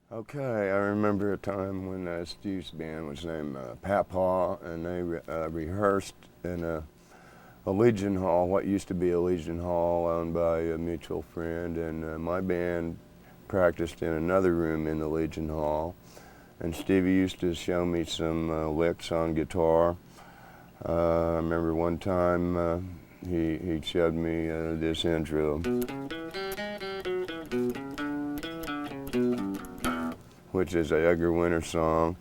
Okay, I remember a time when Steve's band was named Papaw, and they rehearsed in a Legion Hall, what used to be a Legion Hall owned by a mutual friend, and my band practiced in another room in the Legion Hall. And Stevie used to show me some licks on guitar. I remember one time he showed me this intro, which is a Edgar Winter song,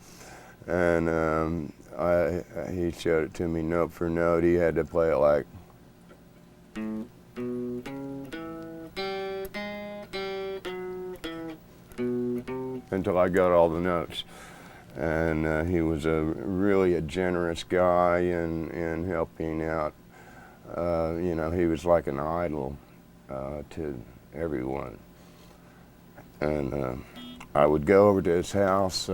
and he showed it to me note for note. He had to play it like, until I got all the notes. And he was really a generous guy in helping out. You know, he was like an idol to everyone. And I would go over to his house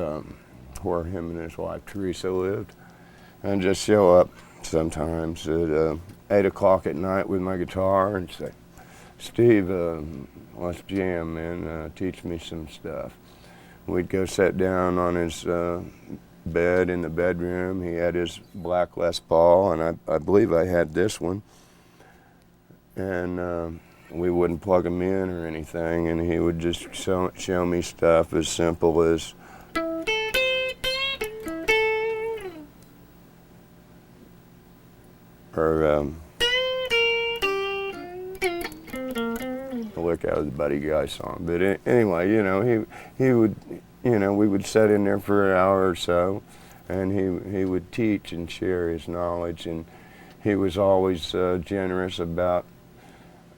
where him and his wife Teresa lived, and just show up sometimes at 8 o'clock at night with my guitar and say, "Steve, let's jam, man, teach me some stuff." We'd go sit down on his bed in the bedroom. He had his black Les Paul, and I believe I had this one. And we wouldn't plug him in or anything, and he would just show me stuff as simple as or a lick out of the Buddy Guy song. But anyway, you know, he would, you know, we would sit in there for an hour or so, and he would teach and share his knowledge, and he was always generous about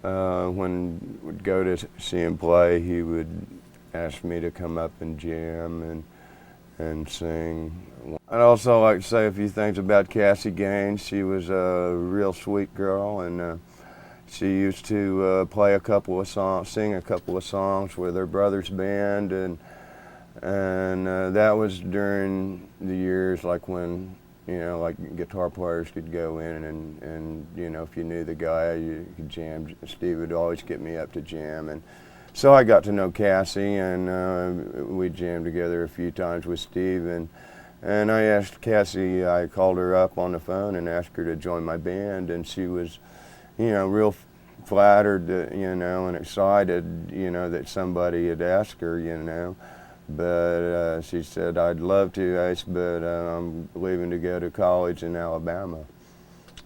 when we'd go to see him play, he would ask me to come up and jam and sing. I'd also like to say a few things about Cassie Gaines. She was a real sweet girl, and she used to play a couple of songs, sing a couple of songs with her brother's band, and that was during the years like when, you know, like guitar players could go in and you know, if you knew the guy, you could jam. Steve would always get me up to jam, and so I got to know Cassie, and we jammed together a few times with Steve, and I asked Cassie, I called her up on the phone and asked her to join my band, and she was, you know, real flattered, you know, and excited, you know, that somebody had asked her, you know. But she said, "I'd love to, Ace, but I'm leaving to go to college in Alabama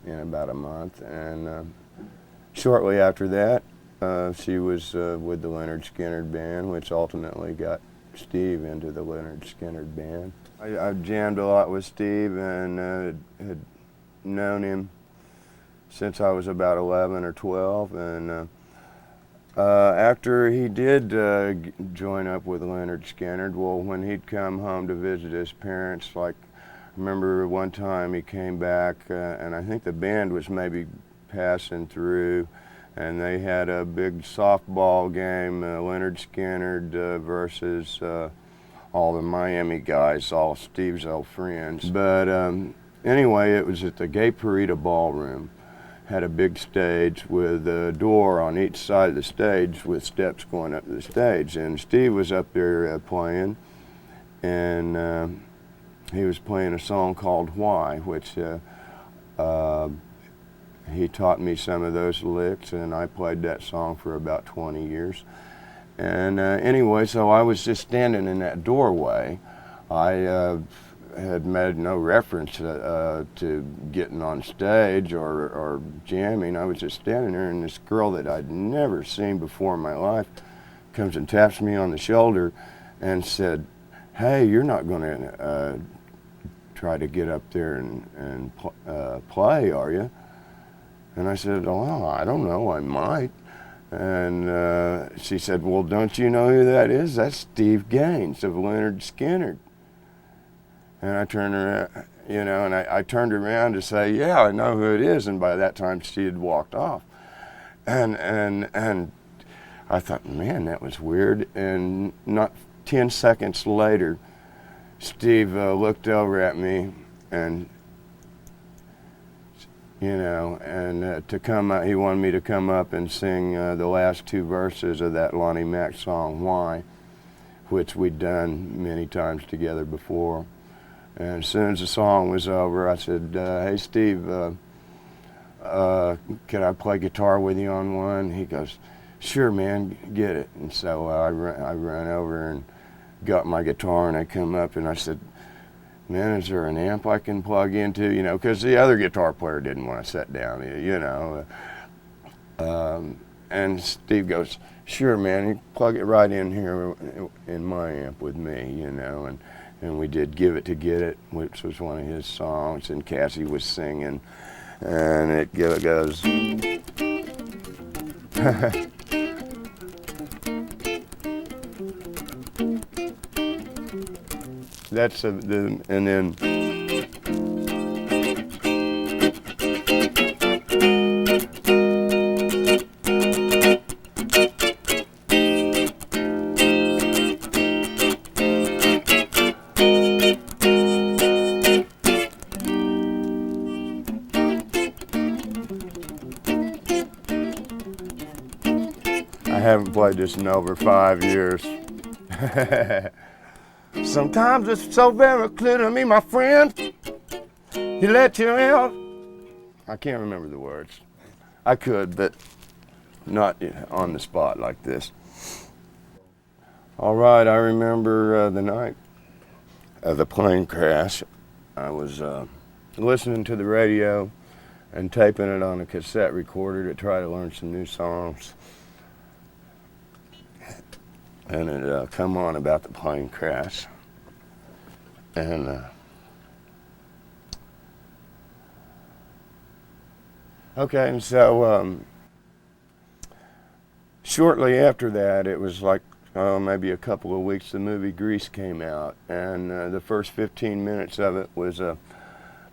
in about a month." And shortly after that, she was with the Lynyrd Skynyrd band, which ultimately got Steve into the Lynyrd Skynyrd band. I've jammed a lot with Steve, and had known him since I was about 11 or 12, and after he did join up with Lynyrd Skynyrd, well, when he'd come home to visit his parents, like, I remember one time he came back, and I think the band was maybe passing through, and they had a big softball game, Lynyrd Skynyrd versus all the Miami guys, all Steve's old friends. But anyway, it was at the Gay Parita Ballroom. Had a big stage with a door on each side of the stage with steps going up to the stage, and Steve was up there playing, and he was playing a song called "Why," which he taught me some of those licks, and I played that song for about 20 years. And anyway, so I was just standing in that doorway. I had made no reference to getting on stage or jamming. I was just standing there, and this girl that I'd never seen before in my life comes and taps me on the shoulder and said, "Hey, you're not going to try to get up there and play, are you?" And I said, "Oh, I don't know, I might." And she said, "Well, don't you know who that is? That's Steve Gaines of Lynyrd Skynyrd." And I turned around, you know, and I turned around to say, "Yeah, I know who it is." And by that time, she had walked off. And I thought, man, that was weird. And not 10 seconds later, Steve looked over at me and, you know, and to come he wanted me to come up and sing the last two verses of that Lonnie Mack song, "Why," which we'd done many times together before. And as soon as the song was over, I said, hey, Steve, can I play guitar with you on one? He goes, sure, man, get it. And so I ran over and got my guitar, and I come up and I said, man, is there an amp I can plug into? You know, because the other guitar player didn't want to sit down, you know. And Steve goes, sure, man, you plug it right in here in my amp with me, you know. And we did Give It to Get It, which was one of his songs, and Cassie was singing, and it goes. That's and then. I haven't played this in over 5 years. Sometimes it's so very clear to me, my friend, you let you out. I can't remember the words. I could, but not on the spot like this. All right, I remember the night of the plane crash. I was listening to the radio and taping it on a cassette recorder to try to learn some new songs. And it come on about the plane crash. And okay, and so shortly after that, it was like maybe a couple of weeks, the movie Grease came out, and the first 15 minutes of it was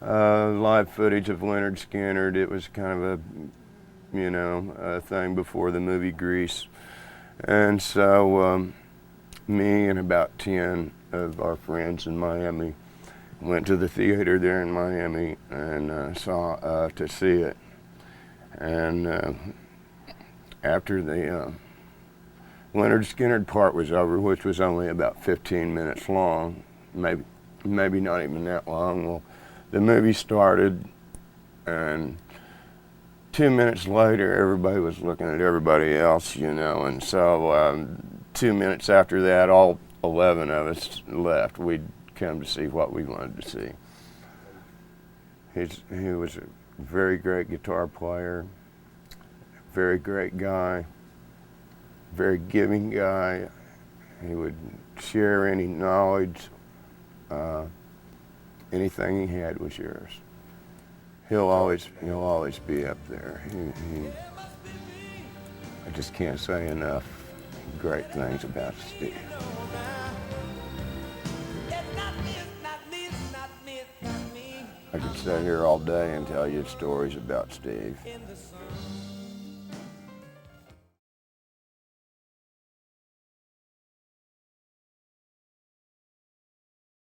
live footage of Lynyrd Skynyrd. It was kind of a, you know, a thing before the movie Grease. And so me and about 10 of our friends in Miami went to the theater there in Miami and saw to see it. And after the Lynyrd Skynyrd part was over, which was only about 15 minutes long, maybe not even that long, well, the movie started, and 2 minutes later, everybody was looking at everybody else, you know, and so 2 minutes after that, all 11 of us left. We'd come to see what we wanted to see. He was a very great guitar player, very great guy, very giving guy. He would share any knowledge. Anything he had was yours. He'll always be up there. I just can't say enough great things about Steve. I could sit here all day and tell you stories about Steve.